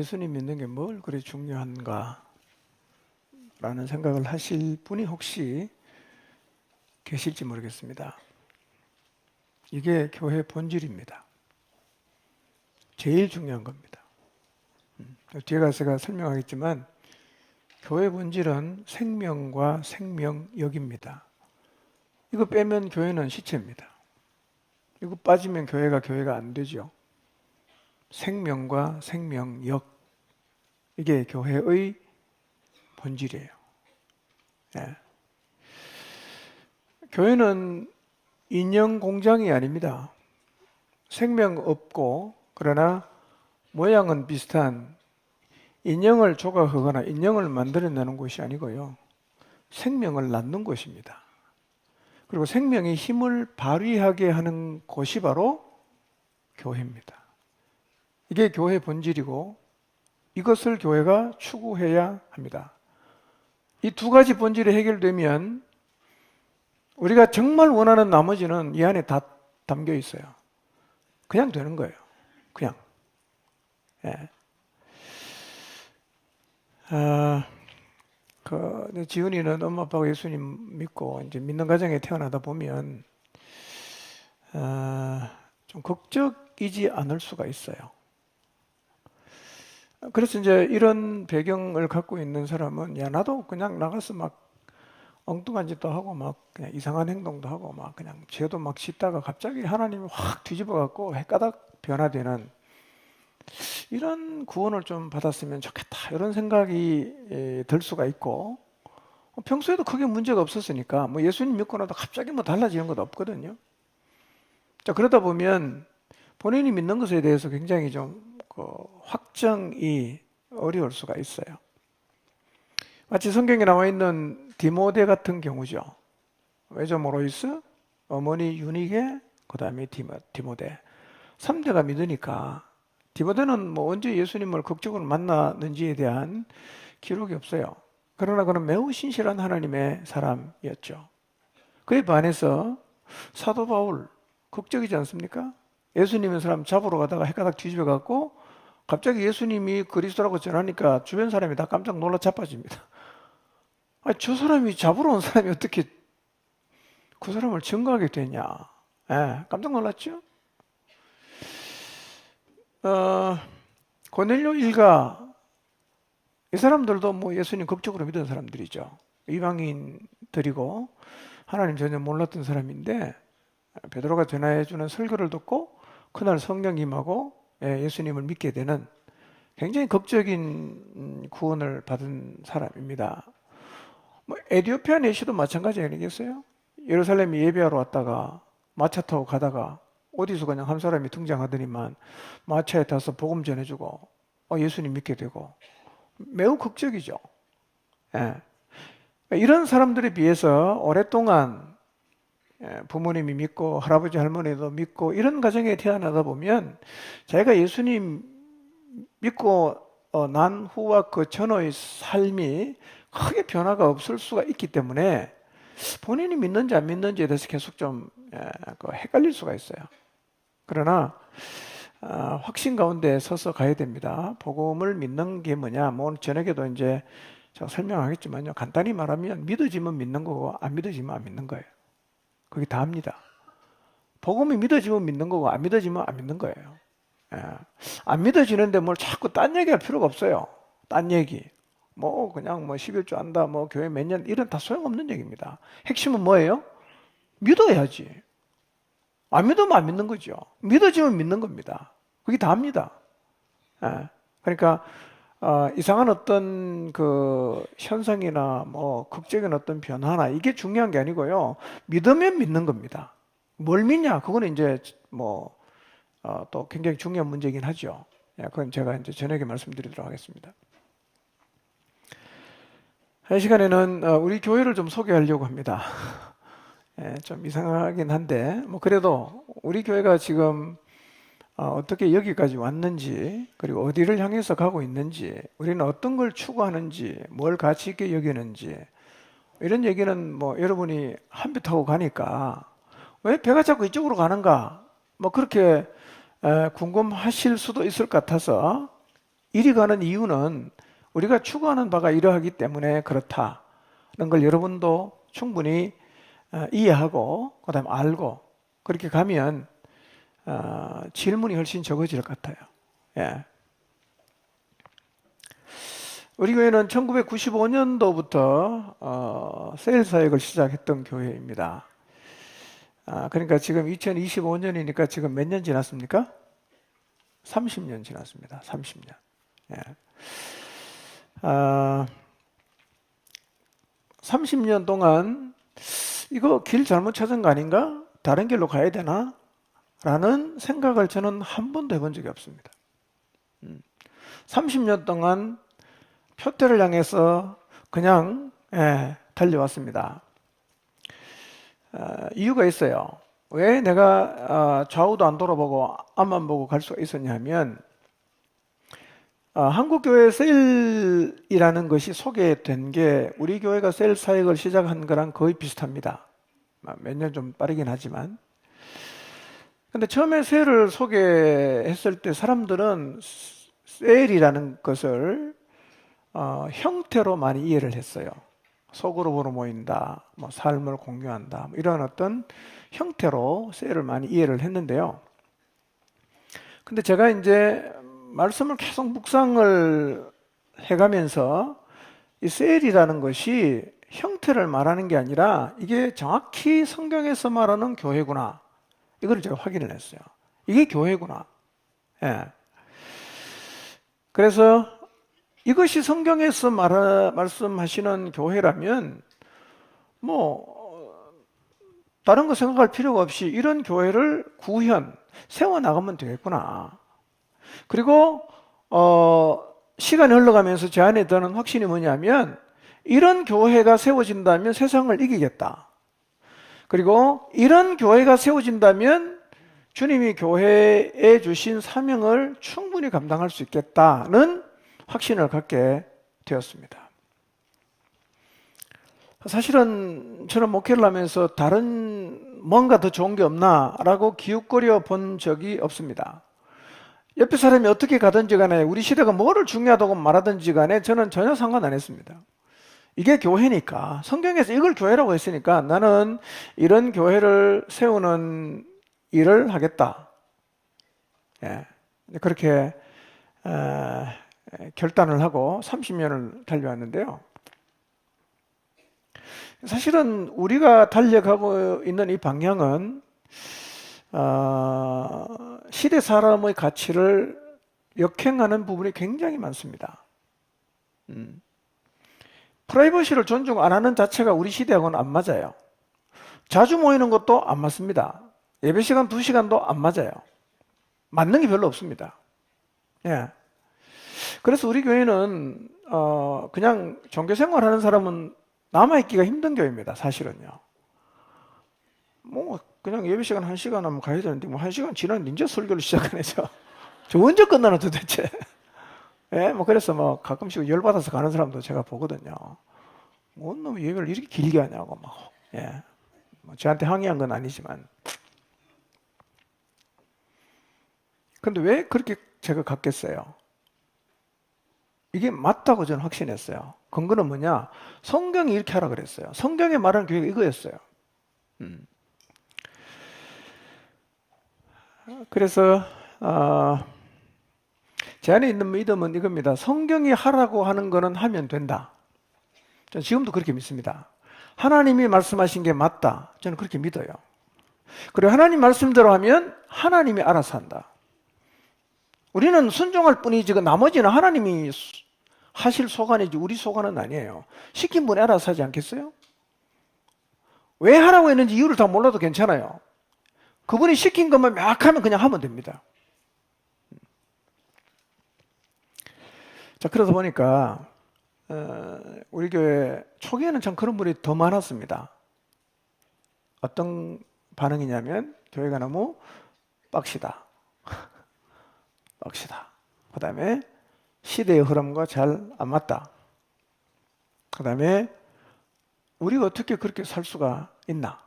예수님 믿는 게 뭘 그리 중요한가 라는 생각을 하실 분이 혹시 계실지 모르겠습니다. 이게 교회 본질입니다. 제일 중요한 겁니다. 뒤에 가서 제가 설명하겠지만 교회 본질은 생명과 생명력입니다. 이거 빼면 교회는 시체입니다. 이거 빠지면 교회가 안 되죠. 생명과 생명력, 이게 교회의 본질이에요. 네. 교회는 인형 공장이 아닙니다. 생명 없고 그러나 모양은 비슷한 인형을 조각하거나 인형을 만들어내는 곳이 아니고요. 생명을 낳는 곳입니다. 그리고 생명의 힘을 발휘하게 하는 곳이 바로 교회입니다. 이게 교회 본질이고 이것을 교회가 추구해야 합니다. 이 두 가지 본질이 해결되면 우리가 정말 원하는 나머지는 이 안에 다 담겨 있어요. 그냥 되는 거예요. 그냥. 예. 지은이는 엄마 아빠가 예수님 믿고 이제 믿는 가정에 태어나다 보면 좀 극적이지 않을 수가 있어요. 그래서 이제 이런 배경을 갖고 있는 사람은 야 나도 그냥 나가서 막 엉뚱한 짓도 하고 막 그냥 이상한 행동도 하고 막 그냥 죄도 막 짓다가 갑자기 하나님이 확 뒤집어 갖고 헷가닥 변화되는 이런 구원을 좀 받았으면 좋겠다 이런 생각이 들 수가 있고 평소에도 크게 문제가 없었으니까 뭐 예수님 믿고 나도 갑자기 뭐 달라지는 것도 없거든요. 자 그러다 보면 본인이 믿는 것에 대해서 굉장히 좀 확정이 어려울 수가 있어요. 마치 성경에 나와 있는 디모데 같은 경우죠. 외조모 로이스, 어머니 유니게, 그 다음에 디모데. 3대가 믿으니까 디모데는 뭐 언제 예수님을 극적으로 만났는지에 대한 기록이 없어요. 그러나 그는 매우 신실한 하나님의 사람이었죠. 그에 반해서 사도 바울, 극적이지 않습니까? 예수님의 사람 잡으러 가다가 헷가닥 뒤집어 갖고 갑자기 예수님이 그리스도라고 전하니까 주변 사람이 다 깜짝 놀라 자빠집니다. 아니, 저 사람이 잡으러 온 사람이 어떻게 그 사람을 증거하게 되냐. 깜짝 놀랐죠? 고넬료 일가, 이 사람들도 뭐 예수님 극적으로 믿은 사람들이죠. 이방인들이고 하나님 전혀 몰랐던 사람인데 베드로가 전해주는 설교를 듣고 그날 성령 임하고 예수님을 믿게 되는 굉장히 극적인 구원을 받은 사람입니다. 뭐 에티오피아 내시도 마찬가지 아니겠어요? 예루살렘에 예배하러 왔다가 마차 타고 가다가 어디서 그냥 한 사람이 등장하더니만 마차에 타서 복음 전해주고 예수님 믿게 되고 매우 극적이죠. 예. 이런 사람들에 비해서 오랫동안 부모님이 믿고 할아버지 할머니도 믿고 이런 가정에 태어나다 보면 자기가 예수님 믿고 난 후와 그 전의 삶이 크게 변화가 없을 수가 있기 때문에 본인이 믿는지 안 믿는지에 대해서 계속 좀 헷갈릴 수가 있어요. 그러나 확신 가운데 서서 가야 됩니다. 복음을 믿는 게 뭐냐? 뭐 저녁에도 이제 제가 설명하겠지만요. 간단히 말하면 믿어지면 믿는 거고 안 믿어지면 안 믿는 거예요. 그게 다입니다. 복음이 믿어지면 믿는 거고 안 믿어지면 안 믿는 거예요. 안 믿어지는데 뭘 자꾸 딴 얘기할 필요가 없어요. 딴 얘기. 뭐 그냥 뭐 11조 한다, 뭐 교회 몇 년 이런 다 소용없는 얘기입니다. 핵심은 뭐예요? 믿어야지. 안 믿으면 안 믿는 거죠. 믿어지면 믿는 겁니다. 그게 다입니다. 그러니까 이상한 어떤 그 현상이나 뭐 극적인 어떤 변화나 이게 중요한 게 아니고요. 믿으면 믿는 겁니다. 뭘 믿냐? 그거는 이제 뭐 또 굉장히 중요한 문제이긴 하죠. 그건 제가 이제 저녁에 말씀드리도록 하겠습니다. 이 시간에는 우리 교회를 좀 소개하려고 합니다. 좀 이상하긴 한데 뭐 그래도 우리 교회가 지금 어떻게 여기까지 왔는지 그리고 어디를 향해서 가고 있는지 우리는 어떤 걸 추구하는지 뭘 가치 있게 여기는지 이런 얘기는 뭐 여러분이 한 배 타고 가니까 왜 배가 자꾸 이쪽으로 가는가 뭐 그렇게 궁금하실 수도 있을 것 같아서 이리 가는 이유는 우리가 추구하는 바가 이러하기 때문에 그렇다는 걸 여러분도 충분히 이해하고 그다음에 알고 그렇게 가면 질문이 훨씬 적어질 것 같아요. 예. 우리 교회는 1995년도부터 세일 사역을 시작했던 교회입니다. 그러니까 지금 2025년이니까 지금 몇 년 지났습니까? 30년 지났습니다. 30년. 예. 30년 동안 이거 길 잘못 찾은 거 아닌가? 다른 길로 가야 되나? 라는 생각을 저는 한 번도 해본 적이 없습니다. 30년 동안 표대를 향해서 그냥 달려왔습니다. 이유가 있어요. 왜 내가 좌우도 안 돌아보고 앞만 보고 갈 수가 있었냐면 한국교회 셀이라는 것이 소개된 게 우리 교회가 셀 사역을 시작한 거랑 거의 비슷합니다. 몇 년 좀 빠르긴 하지만. 근데 처음에 셀을 소개했을 때 사람들은 셀이라는 것을 형태로 많이 이해를 했어요. 소그룹으로 모인다, 뭐 삶을 공유한다, 뭐 이런 어떤 형태로 셀을 많이 이해를 했는데요. 근데 제가 이제 말씀을 계속 묵상을 해가면서 이 셀이라는 것이 형태를 말하는 게 아니라 이게 정확히 성경에서 말하는 교회구나. 이걸 제가 확인을 했어요. 이게 교회구나. 예. 그래서 이것이 성경에서 말씀하시는 교회라면 뭐 다른 거 생각할 필요가 없이 이런 교회를 구현 세워나가면 되겠구나. 그리고 시간이 흘러가면서 제 안에 드는 확신이 뭐냐면 이런 교회가 세워진다면 세상을 이기겠다. 그리고 이런 교회가 세워진다면 주님이 교회에 주신 사명을 충분히 감당할 수 있겠다는 확신을 갖게 되었습니다. 사실은 저는 목회를 하면서 다른 뭔가 더 좋은 게 없나라고 기웃거려 본 적이 없습니다. 옆에 사람이 어떻게 가든지 간에 우리 시대가 뭐를 중요하다고 말하든지 간에 저는 전혀 상관 안 했습니다. 이게 교회니까 성경에서 이걸 교회라고 했으니까 나는 이런 교회를 세우는 일을 하겠다. 예, 그렇게 결단을 하고 30년을 달려왔는데요. 사실은 우리가 달려가고 있는 이 방향은 시대 사람의 가치를 역행하는 부분이 굉장히 많습니다. 프라이버시를 존중 안 하는 자체가 우리 시대하고는 안 맞아요. 자주 모이는 것도 안 맞습니다. 예배 시간 2시간도 안 맞아요. 맞는 게 별로 없습니다. 예. 그래서 우리 교회는 그냥 종교생활 하는 사람은 남아있기가 힘든 교회입니다. 사실은요. 뭐 그냥 예배 시간 1시간 하면 가야 되는데 뭐 1시간 지났는데 이제 설교를 시작하네. 저 언제 끝나나 도대체. 예, 뭐 그래서 뭐 가끔씩 열받아서 가는 사람도 제가 보거든요. 뭔 놈이 예배를 이렇게 길게 하냐고 막. 예. 뭐 저한테 항의한 건 아니지만. 근데 왜 그렇게 제가 갔겠어요? 이게 맞다고 저는 확신했어요. 근거는 뭐냐? 성경이 이렇게 하라 그랬어요. 성경에 말하는 교회가 이거였어요. 그래서 제 안에 있는 믿음은 이겁니다. 성경이 하라고 하는 거는 하면 된다. 저는 지금도 그렇게 믿습니다. 하나님이 말씀하신 게 맞다. 저는 그렇게 믿어요. 그리고 하나님 말씀대로 하면 하나님이 알아서 한다. 우리는 순종할 뿐이지 나머지는 하나님이 하실 소관이지 우리 소관은 아니에요. 시킨 분이 알아서 하지 않겠어요? 왜 하라고 했는지 이유를 다 몰라도 괜찮아요. 그분이 시킨 것만 명확하면 그냥 하면 됩니다. 자, 그러다 보니까 우리 교회 초기에는 참 그런 분이 더 많았습니다. 어떤 반응이냐면 교회가 너무 빡시다. 빡시다. 그 다음에 시대의 흐름과 잘 안 맞다. 그 다음에 우리가 어떻게 그렇게 살 수가 있나?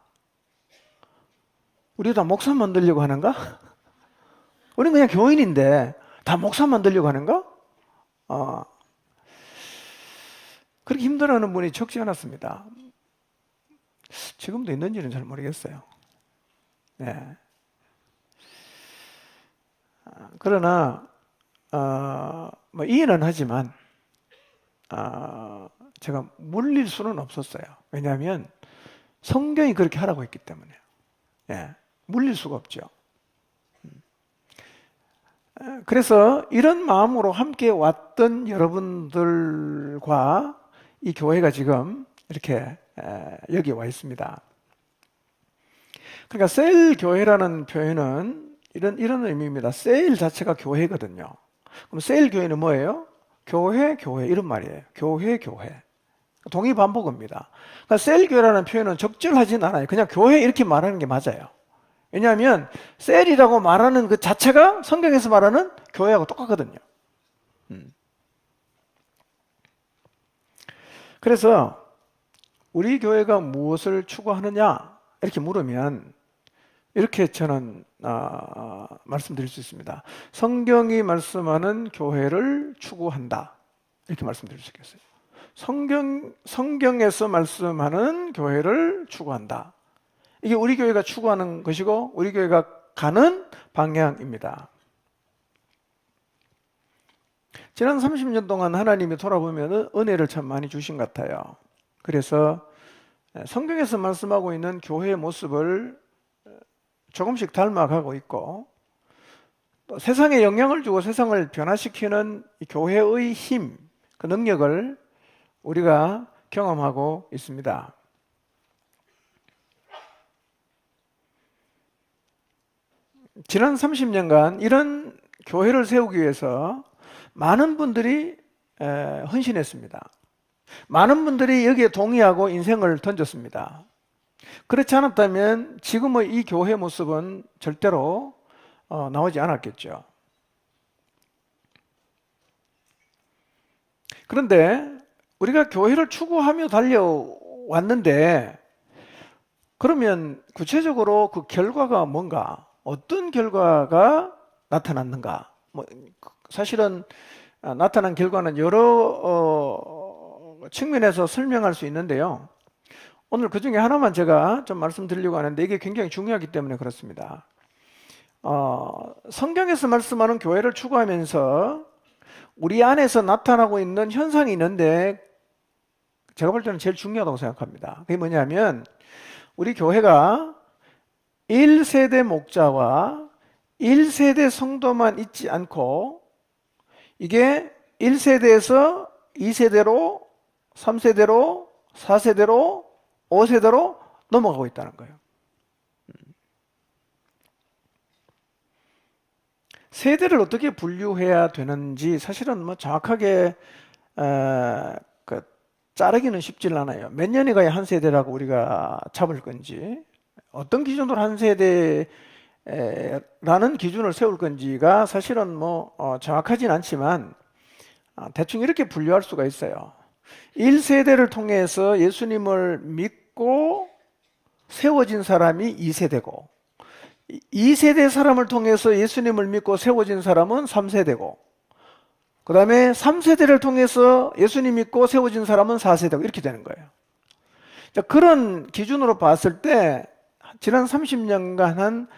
우리 다 목사 만들려고 하는가? 우리는 그냥 교인인데 다 목사 만들려고 하는가? 그렇게 힘들어하는 분이 적지 않았습니다. 지금도 있는지는 잘 모르겠어요. 네. 그러나 뭐 이해는 하지만 제가 물릴 수는 없었어요. 왜냐하면 성경이 그렇게 하라고 했기 때문에요. 예, 물릴 수가 없죠. 그래서 이런 마음으로 함께 왔던 여러분들과 이 교회가 지금 이렇게 여기 와 있습니다. 그러니까 셀 교회라는 표현은 이런 의미입니다. 셀 자체가 교회거든요. 그럼 셀 교회는 뭐예요? 교회 이런 말이에요. 교회. 동의 반복입니다. 그러니까 셀 교회라는 표현은 적절하진 않아요. 그냥 교회 이렇게 말하는 게 맞아요. 왜냐하면 셀이라고 말하는 그 자체가 성경에서 말하는 교회하고 똑같거든요. 그래서 우리 교회가 무엇을 추구하느냐 이렇게 물으면 이렇게 저는 말씀드릴 수 있습니다. 성경이 말씀하는 교회를 추구한다 이렇게 말씀드릴 수 있겠어요. 성경에서 말씀하는 교회를 추구한다. 이게 우리 교회가 추구하는 것이고 우리 교회가 가는 방향입니다. 지난 30년 동안 하나님이 돌아보면 은혜를 참 많이 주신 것 같아요. 그래서 성경에서 말씀하고 있는 교회의 모습을 조금씩 닮아가고 있고 또 세상에 영향을 주고 세상을 변화시키는 이 교회의 힘, 그 능력을 우리가 경험하고 있습니다. 지난 30년간 이런 교회를 세우기 위해서 많은 분들이 헌신했습니다. 많은 분들이 여기에 동의하고 인생을 던졌습니다. 그렇지 않았다면 지금의 이 교회 모습은 절대로 나오지 않았겠죠. 그런데 우리가 교회를 추구하며 달려왔는데 그러면 구체적으로 그 결과가 뭔가, 어떤 결과가 나타났는가? 사실은 나타난 결과는 여러 측면에서 설명할 수 있는데요. 오늘 그 중에 하나만 제가 좀 말씀드리려고 하는데 이게 굉장히 중요하기 때문에 그렇습니다. 성경에서 말씀하는 교회를 추구하면서 우리 안에서 나타나고 있는 현상이 있는데 제가 볼 때는 제일 중요하다고 생각합니다. 그게 뭐냐면 우리 교회가 1세대 목자와 1세대 성도만 있지 않고 이게 1세대에서 2세대로 3세대로 4세대로 5세대로 넘어가고 있다는 거예요. 세대를 어떻게 분류해야 되는지 사실은 뭐 정확하게 자르기는 쉽질 않아요. 몇 년이 가야 한 세대라고 우리가 잡을 건지, 어떤 기준으로 한 세대라는 기준을 세울 건지가 사실은 정확하진 않지만 대충 이렇게 분류할 수가 있어요. 1세대를 통해서 예수님을 믿고 세워진 사람이 2세대고 2세대 사람을 통해서 예수님을 믿고 세워진 사람은 3세대고 그 다음에 3세대를 통해서 예수님 믿고 세워진 사람은 4세대고 이렇게 되는 거예요. 자, 그런 기준으로 봤을 때 지난 30년간 한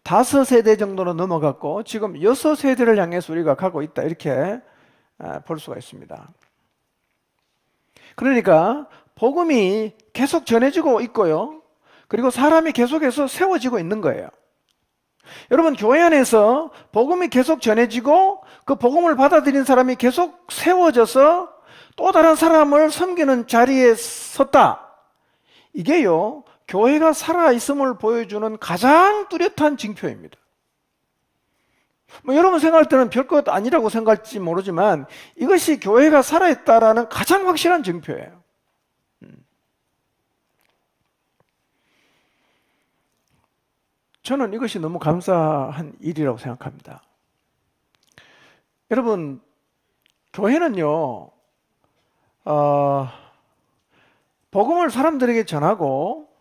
5세대 정도로 넘어갔고 지금 6세대를 향해서 우리가 가고 있다 이렇게 볼 수가 있습니다. 그러니까 복음이 계속 전해지고 있고요. 그리고 사람이 계속해서 세워지고 있는 거예요. 여러분, 교회 안에서 복음이 계속 전해지고 그 복음을 받아들인 사람이 계속 세워져서 또 다른 사람을 섬기는 자리에 섰다. 이게요, 교회가 살아있음을 보여주는 가장 뚜렷한 징표입니다. 여러분 생각할 때는 별것 아니라고 생각할지 모르지만 이것이 교회가 살아있다라는 가장 확실한 징표예요. 저는 이것이 너무 감사한 일이라고 생각합니다. 여러분, 교회는요, 복음을 사람들에게 전하고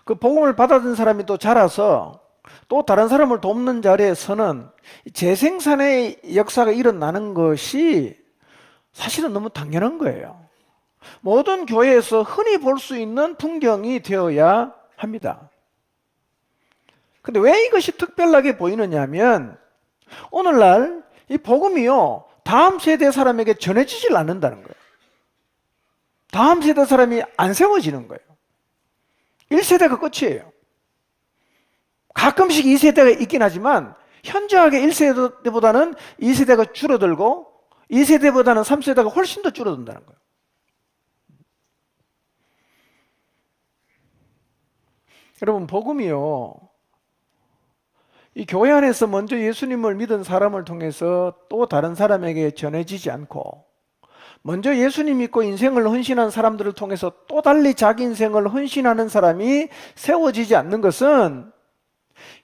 그 복음을 받아든 사람이 또 자라서 또 다른 사람을 돕는 자리에 서는 재생산의 역사가 일어나는 것이 사실은 너무 당연한 거예요. 모든 교회에서 흔히 볼 수 있는 풍경이 되어야 합니다. 근데 왜 이것이 특별하게 보이느냐 하면 오늘날 이 복음이요, 다음 세대 사람에게 전해지질 않는다는 거예요. 다음 세대 사람이 안 세워지는 거예요. 1세대가 끝이에요. 가끔씩 2세대가 있긴 하지만 현저하게 1세대보다는 2세대가 줄어들고 2세대보다는 3세대가 훨씬 더 줄어든다는 거예요. 여러분, 복음이요, 이 교회 안에서 먼저 예수님을 믿은 사람을 통해서 또 다른 사람에게 전해지지 않고 먼저 예수님 믿고 인생을 헌신한 사람들을 통해서 또 달리 자기 인생을 헌신하는 사람이 세워지지 않는 것은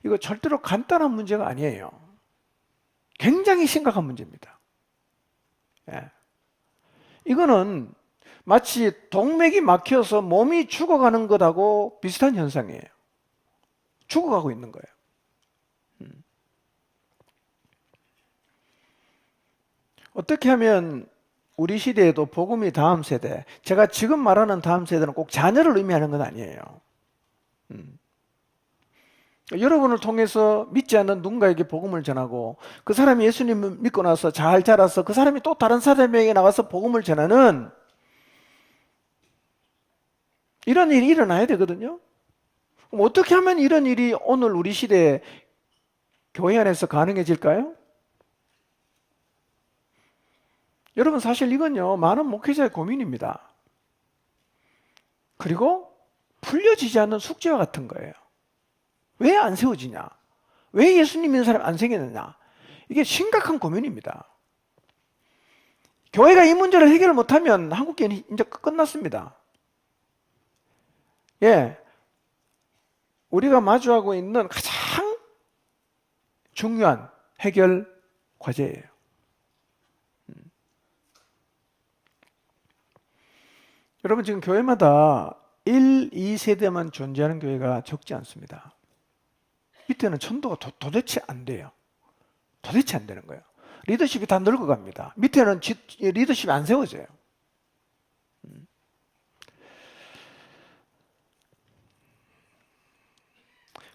이거 절대로 간단한 문제가 아니에요. 굉장히 심각한 문제입니다. 예. 이거는 마치 동맥이 막혀서 몸이 죽어가는 것하고 비슷한 현상이에요. 죽어가고 있는 거예요. 어떻게 하면 우리 시대에도 복음이 다음 세대, 제가 지금 말하는 다음 세대는 꼭 자녀를 의미하는 건 아니에요. 여러분을 통해서 믿지 않는 누군가에게 복음을 전하고 그 사람이 예수님을 믿고 나서 잘 자라서 그 사람이 또 다른 사람에게 나가서 복음을 전하는 이런 일이 일어나야 되거든요. 그럼 어떻게 하면 이런 일이 오늘 우리 시대에 교회 안에서 가능해질까요? 여러분, 사실 이건요, 많은 목회자의 고민입니다. 그리고 풀려지지 않는 숙제와 같은 거예요. 왜 안 세워지냐? 왜 예수님 믿는 사람이 안 생기느냐? 이게 심각한 고민입니다. 교회가 이 문제를 해결을 못하면 한국교회는 이제 끝났습니다. 예, 우리가 마주하고 있는 가장 중요한 해결 과제예요. 여러분, 지금 교회마다 1, 2세대만 존재하는 교회가 적지 않습니다. 밑에는 천도가 도대체 안 돼요. 도대체 안 되는 거예요. 리더십이 다 늙어갑니다. 밑에는 리더십이 안 세워져요.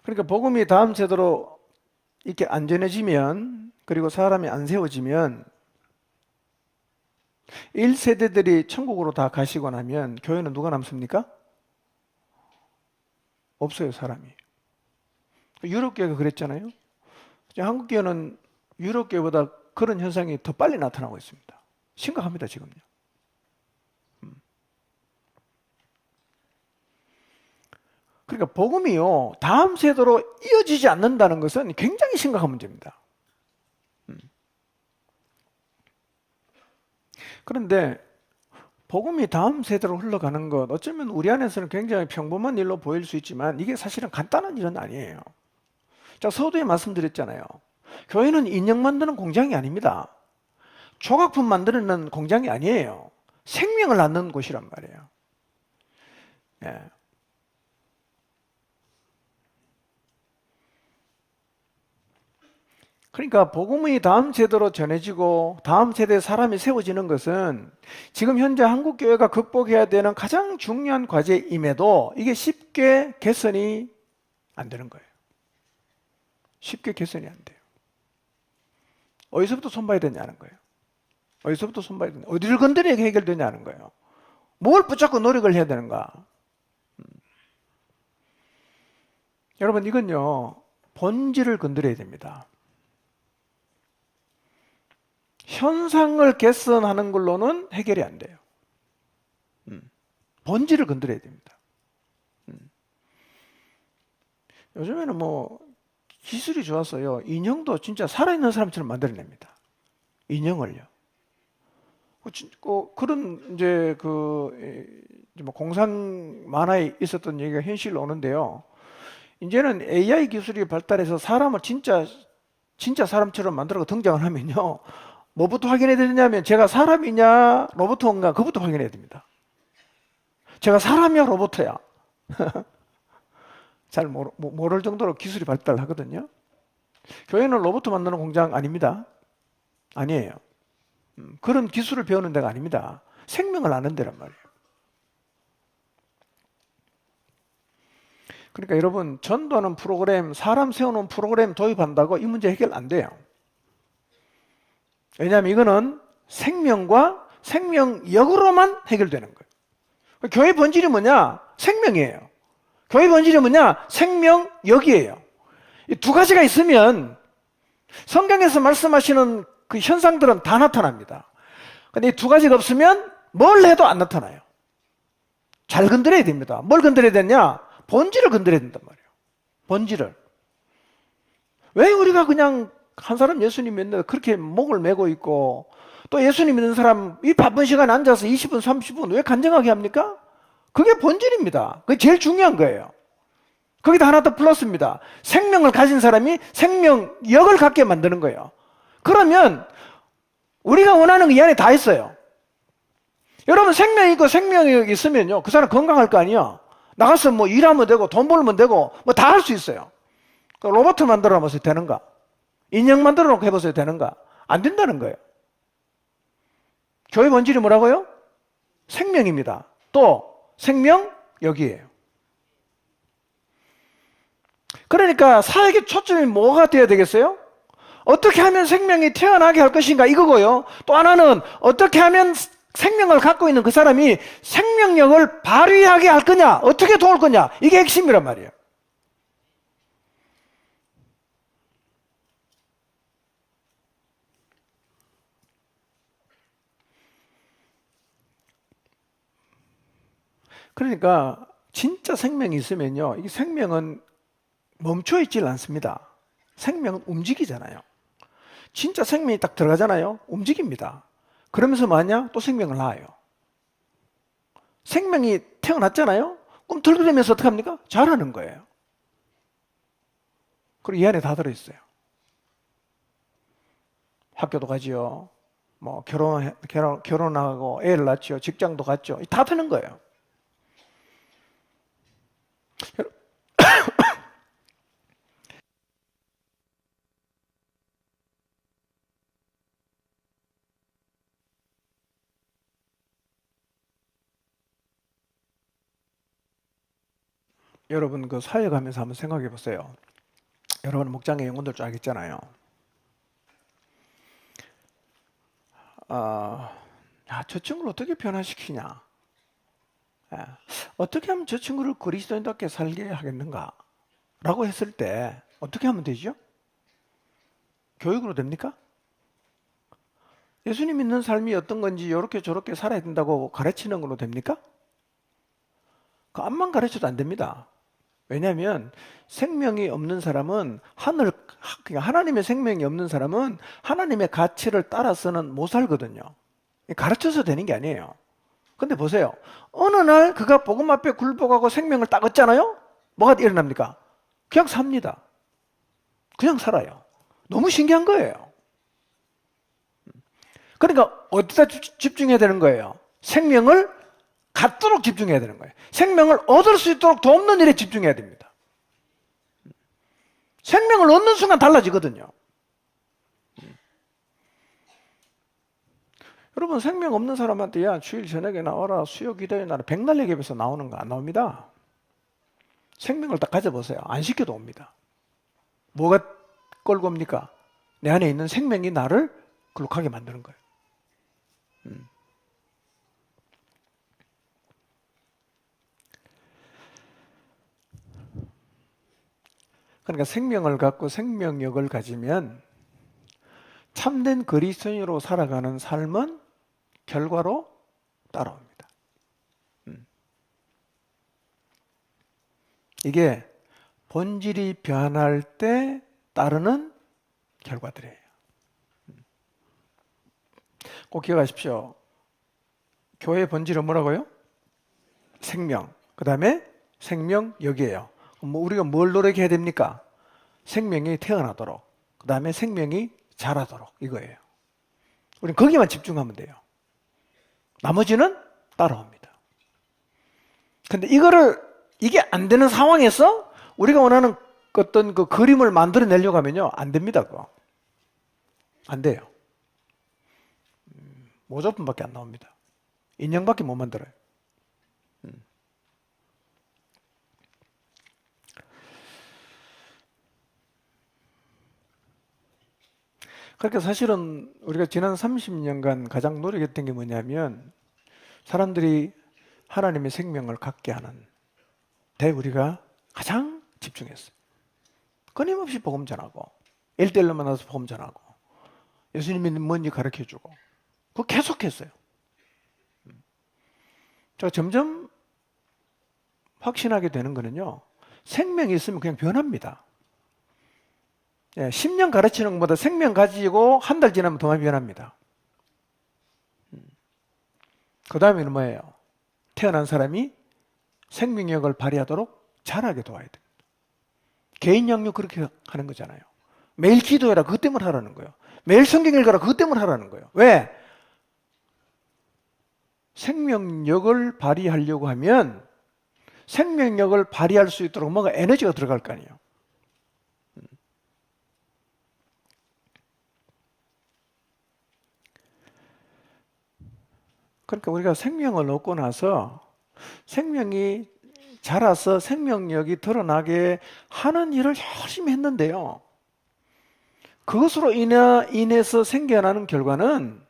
그러니까 복음이 다음 세대로 이렇게 안전해지면, 그리고 사람이 안 세워지면 1세대들이 천국으로 다 가시고 나면 교회는 누가 남습니까? 없어요, 사람이. 유럽교회가 그랬잖아요. 한국교회는 유럽교회보다 그런 현상이 더 빨리 나타나고 있습니다. 심각합니다, 지금요. 그러니까 복음이요, 다음 세대로 이어지지 않는다는 것은 굉장히 심각한 문제입니다. 그런데 복음이 다음 세대로 흘러가는 것, 어쩌면 우리 안에서는 굉장히 평범한 일로 보일 수 있지만 이게 사실은 간단한 일은 아니에요. 자, 서두에 말씀드렸잖아요. 교회는 인형 만드는 공장이 아닙니다. 조각품 만드는 공장이 아니에요. 생명을 낳는 곳이란 말이에요. 예. 그러니까 복음이 다음 세대로 전해지고 다음 세대의 사람이 세워지는 것은 지금 현재 한국교회가 극복해야 되는 가장 중요한 과제임에도 이게 쉽게 개선이 안 되는 거예요. 쉽게 개선이 안 돼요. 어디서부터 손봐야 되냐는 거예요. 어디서부터 손봐야 되냐, 어디를 건드려야 해결되냐는 거예요. 뭘 붙잡고 노력을 해야 되는가. 여러분, 이건요, 본질을 건드려야 됩니다. 현상을 개선하는 걸로는 해결이 안 돼요. 본질을 건드려야 됩니다. 요즘에는 뭐 기술이 좋았어요. 인형도 진짜 살아있는 사람처럼 만들어냅니다. 인형을요. 그런 이제 뭐 공상 만화에 있었던 얘기가 현실로 오는데요. 이제는 AI 기술이 발달해서 사람을 진짜 사람처럼 만들어 등장을 하면요, 뭐부터 확인해야 되냐면 제가 사람이냐 로봇인가 그것부터 확인해야 됩니다. 제가 사람이야 로봇이야 잘 모를 정도로 기술이 발달하거든요. 교회는 로봇 만드는 공장 아닙니다. 아니에요. 그런 기술을 배우는 데가 아닙니다. 생명을 아는 데란 말이에요. 그러니까 여러분, 전도하는 프로그램, 사람 세우는 프로그램 도입한다고 이 문제 해결 안 돼요. 왜냐하면 이거는 생명과 생명력으로만 해결되는 거예요. 교회 본질이 뭐냐? 생명이에요. 교회 본질이 뭐냐? 생명력이에요. 이 두 가지가 있으면 성경에서 말씀하시는 그 현상들은 다 나타납니다. 근데 이 두 가지가 없으면 뭘 해도 안 나타나요. 잘 건드려야 됩니다. 뭘 건드려야 되냐? 본질을 건드려야 된단 말이에요. 본질을. 왜 우리가 그냥 한 사람 예수님 믿는데 그렇게 목을 메고 있고 또 예수님 믿는 사람 이 바쁜 시간에 앉아서 20분, 30분 왜 간증하게 합니까? 그게 본질입니다. 그게 제일 중요한 거예요. 거기다 하나 더 플러스입니다. 생명을 가진 사람이 생명력을 갖게 만드는 거예요. 그러면 우리가 원하는 게 이 안에 다 있어요. 여러분 생명이 있고 생명력이 있으면요 그 사람 건강할 거 아니에요. 나가서 뭐 일하면 되고 돈 벌면 되고 뭐 다 할 수 있어요. 로봇 만들어 놓으면 되는가? 인형 만들어 놓고 해보세요 되는가? 안 된다는 거예요. 교회 본질이 뭐라고요? 생명입니다. 또 생명력이에요. 그러니까 사역의 초점이 뭐가 되어야 되겠어요? 어떻게 하면 생명이 태어나게 할 것인가 이거고요. 또 하나는 어떻게 하면 생명을 갖고 있는 그 사람이 생명력을 발휘하게 할 거냐, 어떻게 도울 거냐, 이게 핵심이란 말이에요. 그러니까 진짜 생명이 있으면요, 이 생명은 멈춰 있질 않습니다. 생명은 움직이잖아요. 진짜 생명이 딱 들어가잖아요. 움직입니다. 그러면서 뭐하냐? 또 생명을 낳아요. 생명이 태어났잖아요. 그럼 들끓으면서 어떻게 합니까? 자라는 거예요. 그리고 이 안에 다 들어있어요. 학교도 가지요. 뭐 결혼하고 애를 낳지요. 직장도 갔죠. 다 드는 거예요. 여러분 그 사역하면서 한번 생각해 보세요. 여러분 목장의 영혼들 쫙 있잖아요. 저 친구를 어떻게 변화시키냐? 어떻게 하면 저 친구를 그리스도인답게 살게 하겠는가? 라고 했을 때 어떻게 하면 되죠? 교육으로 됩니까? 예수님 믿는 삶이 어떤 건지 이렇게 저렇게 살아야 된다고 가르치는 걸로 됩니까? 그 앞만 가르쳐도 안 됩니다. 왜냐하면 생명이 없는 사람은 그러니까 하나님의 생명이 없는 사람은 하나님의 가치를 따라서는 못 살거든요. 가르쳐서 되는 게 아니에요. 근데 보세요. 어느 날 그가 복음 앞에 굴복하고 생명을 딱 얻잖아요? 뭐가 일어납니까? 그냥 삽니다. 그냥 살아요. 너무 신기한 거예요. 그러니까 어디다 집중해야 되는 거예요? 생명을 갖도록 집중해야 되는 거예요. 생명을 얻을 수 있도록 돕는 일에 집중해야 됩니다. 생명을 얻는 순간 달라지거든요. 여러분 생명 없는 사람한테 야 주일 저녁에 나와라 수요 기도에 나라 백날 얘기해서 나오는 거 안 나옵니다. 생명을 딱 가져보세요. 안 시켜도 옵니다. 뭐가 끌고 옵니까? 내 안에 있는 생명이 나를 거룩하게 만드는 거예요. 그러니까 생명을 갖고 생명력을 가지면 참된 그리스도인으로 살아가는 삶은 결과로 따라옵니다. 이게 본질이 변할 때 따르는 결과들이에요. 꼭 기억하십시오. 교회의 본질은 뭐라고요? 생명. 그 다음에 생명력이에요. 뭐 우리가 뭘 노력해야 됩니까? 생명이 태어나도록, 그 다음에 생명이 자라도록 이거예요. 우리는 거기만 집중하면 돼요. 나머지는 따라옵니다. 근데 이게 안 되는 상황에서 우리가 원하는 어떤 그 그림을 만들어내려고 하면요, 안 됩니다. 그거. 안 돼요. 모조품밖에 안 나옵니다. 인형밖에 못 만들어요. 그러니까 사실은 우리가 지난 30년간 가장 노력했던 게 뭐냐면 사람들이 하나님의 생명을 갖게 하는 데 우리가 가장 집중했어요. 끊임없이 복음 전하고 1대1로 만나서 복음 전하고 예수님이 뭔지 가르쳐주고 그거 계속했어요. 제가 점점 확신하게 되는 거는요, 생명이 있으면 그냥 변합니다. 10년 가르치는 것보다 생명 가지고 한 달 지나면 더 많이 변합니다. 그 다음에는 뭐예요? 태어난 사람이 생명력을 발휘하도록 자라게 도와야 됩니다. 개인 양육 그렇게 하는 거잖아요. 매일 기도해라 그것 때문에 하라는 거예요. 매일 성경 읽어라 그것 때문에 하라는 거예요. 왜? 생명력을 발휘하려고 하면 생명력을 발휘할 수 있도록 뭔가 에너지가 들어갈 거 아니에요. 그러니까 우리가 생명을 얻고 나서 생명이 자라서 생명력이 드러나게 하는 일을 열심히 했는데요. 그것으로 인해서 생겨나는 결과는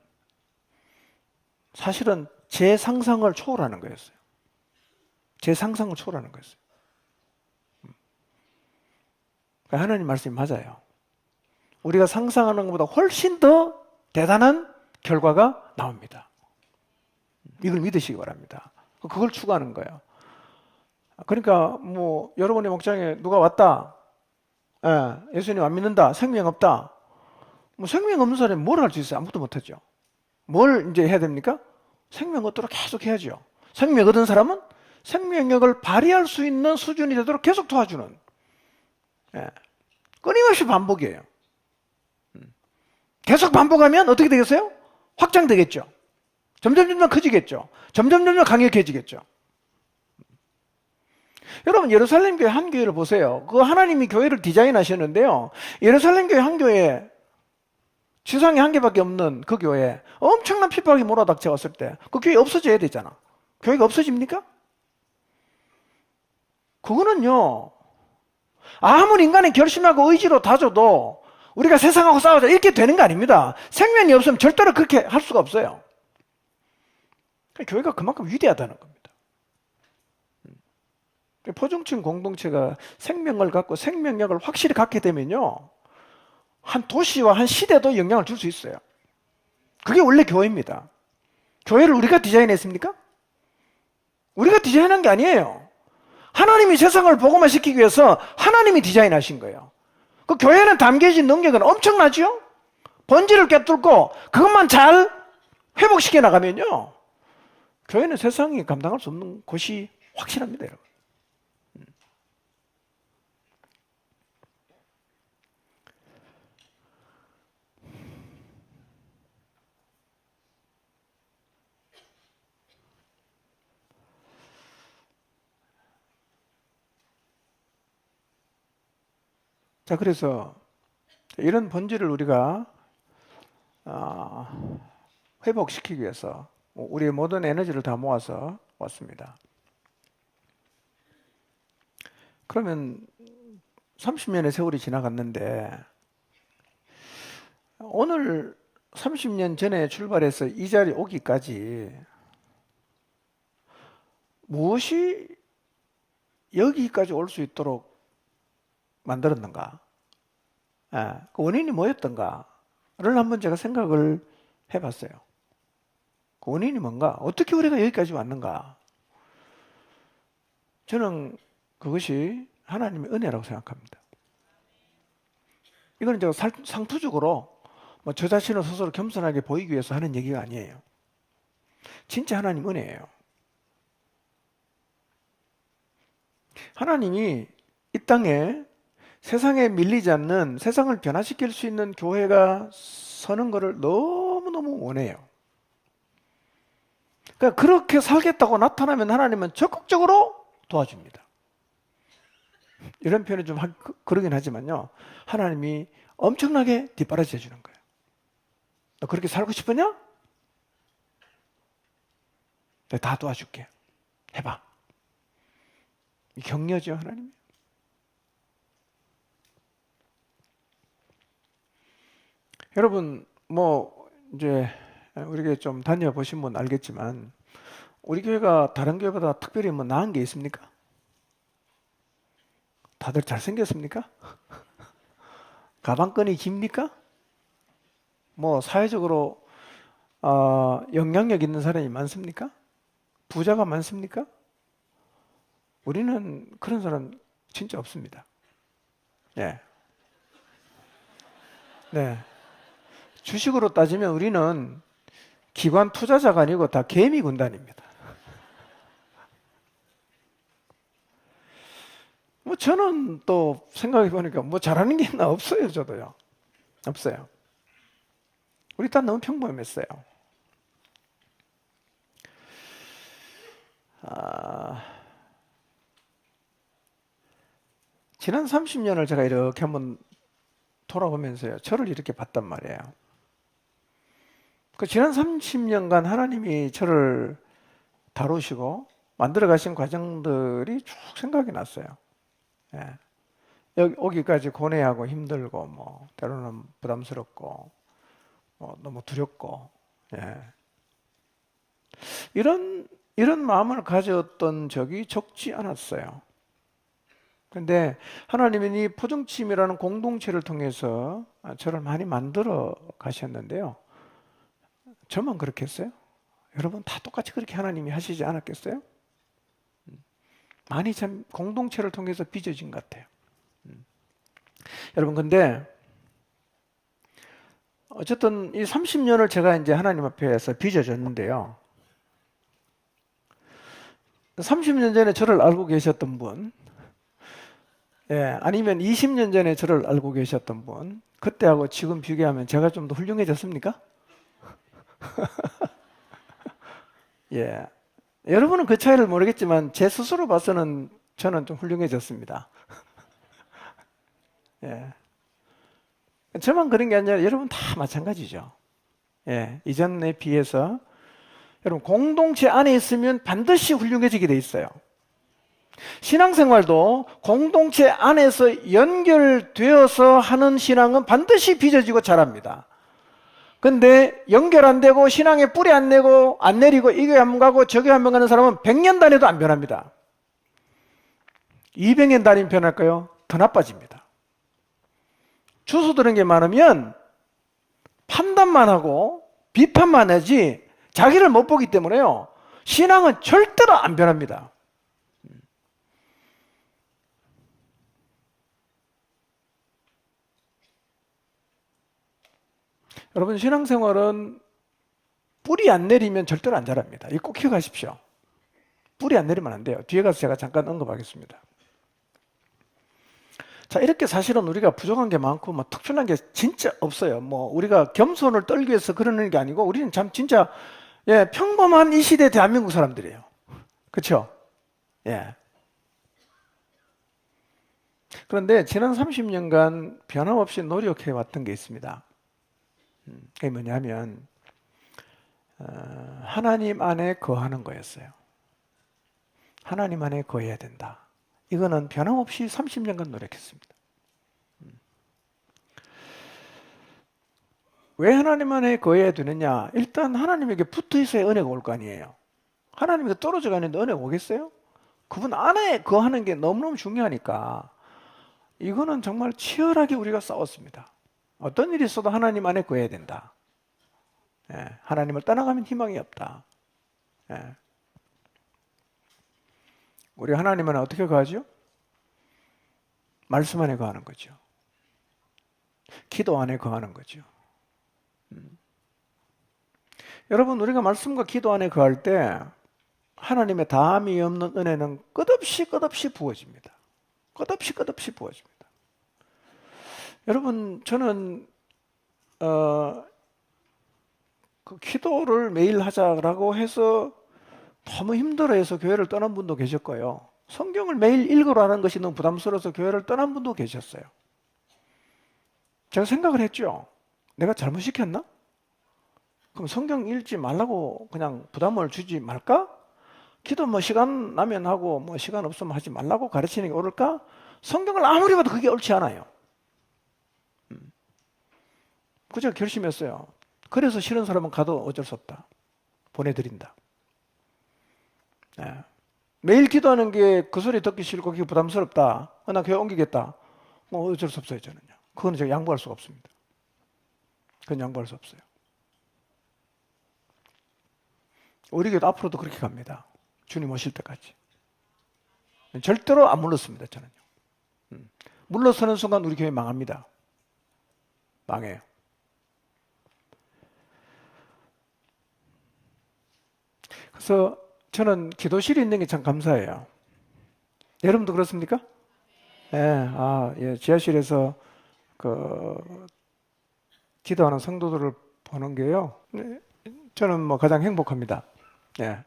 사실은 제 상상을 초월하는 거였어요. 제 상상을 초월하는 거였어요. 그러니까 하나님 말씀이 맞아요. 우리가 상상하는 것보다 훨씬 더 대단한 결과가 나옵니다. 이걸 믿으시기 바랍니다. 그걸 추구하는 거예요. 그러니까 뭐 여러분의 목장에 누가 왔다, 예수님 안 믿는다, 생명 없다. 뭐 생명 없는 사람이 뭘 할 수 있어요? 아무것도 못하죠. 뭘 이제 해야 됩니까? 생명 얻도록 계속 해야죠. 생명 얻은 사람은 생명력을 발휘할 수 있는 수준이 되도록 계속 도와주는, 끊임없이 반복이에요. 계속 반복하면 어떻게 되겠어요? 확장되겠죠. 점점 커지겠죠. 점점 강력해지겠죠. 여러분 예루살렘 교회 한 교회를 보세요. 그 하나님이 교회를 디자인하셨는데요. 예루살렘 교회 한 교회, 지상에 한 개밖에 없는 그 교회에 엄청난 핍박이 몰아닥쳐 왔을 때 그 교회 없어져야 되잖아. 교회가 없어집니까? 그거는요, 아무리 인간이 결심하고 의지로 다져도 우리가 세상하고 싸우자 이렇게 되는 거 아닙니다. 생명이 없으면 절대로 그렇게 할 수가 없어요. 교회가 그만큼 위대하다는 겁니다. 포종층 공동체가 생명을 갖고 생명력을 확실히 갖게 되면요, 한 도시와 한 시대도 영향을 줄 수 있어요. 그게 원래 교회입니다. 교회를 우리가 디자인했습니까? 우리가 디자인한 게 아니에요. 하나님이 세상을 복음화시키기 위해서 하나님이 디자인하신 거예요. 그 교회는 담겨진 능력은 엄청나죠? 본질을 꿰뚫고 그것만 잘 회복시켜 나가면요, 교회는 세상이 감당할 수 없는 곳이 확실합니다, 여러분. 자, 그래서 이런 본질을 우리가 회복시키기 위해서 우리의 모든 에너지를 다 모아서 왔습니다. 그러면 30년의 세월이 지나갔는데 오늘 30년 전에 출발해서 이 자리에 오기까지 무엇이 여기까지 올 수 있도록 만들었는가? 그 원인이 뭐였던가를 한번 제가 생각을 해봤어요. 그 원인이 뭔가? 어떻게 우리가 여기까지 왔는가? 저는 그것이 하나님의 은혜라고 생각합니다. 이거는 제가 상투적으로 저 자신을 스스로 겸손하게 보이기 위해서 하는 얘기가 아니에요. 진짜 하나님 은혜예요. 하나님이 이 땅에 세상에 밀리지 않는, 세상을 변화시킬 수 있는 교회가 서는 것을 너무너무 원해요. 그러니까 그렇게 살겠다고 나타나면 하나님은 적극적으로 도와줍니다. 이런 표현이 좀 그러긴 하지만요, 하나님이 엄청나게 뒷바라지 해주는 거예요. 너 그렇게 살고 싶으냐? 내가 다 도와줄게. 해봐. 이 격려죠, 하나님. 여러분, 이제 우리 교회 좀 다녀보신 분 알겠지만 우리 교회가 다른 교회보다 특별히 나은 게 있습니까? 다들 잘생겼습니까? 가방끈이 깁니까? 사회적으로 영향력 있는 사람이 많습니까? 부자가 많습니까? 우리는 그런 사람 진짜 없습니다. 예. 네. 주식으로 따지면 우리는 기관 투자자가 아니고 다 개미 군단입니다. 저는 또 생각해 보니까 잘하는 게 있나 없어요, 저도요. 없어요. 우리 다 너무 평범했어요. 지난 30년을 제가 이렇게 한번 돌아보면서요, 저를 이렇게 봤단 말이에요. 그 지난 30년간 하나님이 저를 다루시고 만들어 가신 과정들이 쭉 생각이 났어요. 예. 여기까지 고뇌하고 힘들고 때로는 부담스럽고 너무 두렵고, 예. 이런 마음을 가졌던 적이 적지 않았어요. 근데 하나님은 이 포정침이라는 공동체를 통해서 저를 많이 만들어 가셨는데요. 저만 그렇게 했어요? 여러분 다 똑같이 그렇게 하나님이 하시지 않았겠어요? 많이 참 공동체를 통해서 빚어진 것 같아요. 여러분, 근데 어쨌든 이 30년을 제가 이제 하나님 앞에서 빚어졌는데요. 30년 전에 저를 알고 계셨던 분, 예, 아니면 20년 전에 저를 알고 계셨던 분, 그때하고 지금 비교하면 제가 좀 더 훌륭해졌습니까? 예. 여러분은 그 차이를 모르겠지만 제 스스로 봐서는 저는 좀 훌륭해졌습니다. 예. 저만 그런 게 아니라 여러분 다 마찬가지죠. 예. 이전에 비해서 여러분 공동체 안에 있으면 반드시 훌륭해지게 돼 있어요. 신앙생활도 공동체 안에서 연결되어서 하는 신앙은 반드시 빚어지고 자랍니다. 근데 연결 안 되고 신앙에 뿌리 안 내고 안 내리고 이 교회 한번 가고 저 교회 한번 가는 사람은 100년 다녀도 안 변합니다. 200년 다니면 변할까요? 더 나빠집니다. 주소 들은 게 많으면 판단만 하고 비판만 하지 자기를 못 보기 때문에요. 신앙은 절대로 안 변합니다. 여러분 신앙생활은 뿌리 안 내리면 절대로 안 자랍니다. 이거 꼭 기억하십시오. 뿌리 안 내리면 안 돼요. 뒤에 가서 제가 잠깐 언급하겠습니다. 자, 이렇게 사실은 우리가 부족한 게 많고 특별한 게 진짜 없어요. 우리가 겸손을 떨기 위해서 그러는 게 아니고 우리는 참 진짜 평범한 이 시대 대한민국 사람들이에요. 그렇죠? 예. 그런데 지난 30년간 변함없이 노력해 왔던 게 있습니다. 그게 뭐냐면 하나님 안에 거하는 거였어요. 하나님 안에 거해야 된다. 이거는 변함없이 30년간 노력했습니다. 왜 하나님 안에 거해야 되느냐? 일단 하나님에게 붙어 있어야 은혜가 올 거 아니에요. 하나님에게 떨어져 가는데 은혜가 오겠어요? 그분 안에 거하는 게 너무너무 중요하니까 이거는 정말 치열하게 우리가 싸웠습니다. 어떤 일이 있어도 하나님 안에 거해야 된다. 예, 하나님을 떠나가면 희망이 없다. 예. 우리 하나님 안에 어떻게 거하죠? 말씀 안에 거하는 거죠. 기도 안에 거하는 거죠. 여러분 우리가 말씀과 기도 안에 거할 때 하나님의 다함이 없는 은혜는 끝없이 부어집니다. 끝없이 부어집니다. 여러분 저는 그 기도를 매일 하자라고 해서 너무 힘들어해서 교회를 떠난 분도 계셨고요. 성경을 매일 읽으라는 것이 너무 부담스러워서 교회를 떠난 분도 계셨어요. 제가 생각을 했죠. 내가 잘못 시켰나? 그럼 성경 읽지 말라고 그냥 부담을 주지 말까? 기도 뭐 시간 나면 하고 뭐 시간 없으면 하지 말라고 가르치는 게 옳을까? 성경을 아무리 봐도 그게 옳지 않아요. 그저 결심했어요. 그래서 싫은 사람은 가도 어쩔 수 없다. 보내드린다. 예. 매일 기도하는 게 그 소리 듣기 싫고 그게 부담스럽다. 나 교회 옮기겠다. 뭐 어쩔 수 없어요, 저는요. 그거는 제가 양보할 수가 없습니다. 그건 양보할 수 없어요. 우리 교회도 앞으로도 그렇게 갑니다. 주님 오실 때까지. 절대로 안 물러섭니다, 저는요. 물러서는 순간 우리 교회 망합니다. 망해요. 그래서 저는 기도실이 있는 게 참 감사해요. 여러분도 그렇습니까? 예, 예, 지하실에서 그 기도하는 성도들을 보는 게요. 저는 뭐 가장 행복합니다. 예.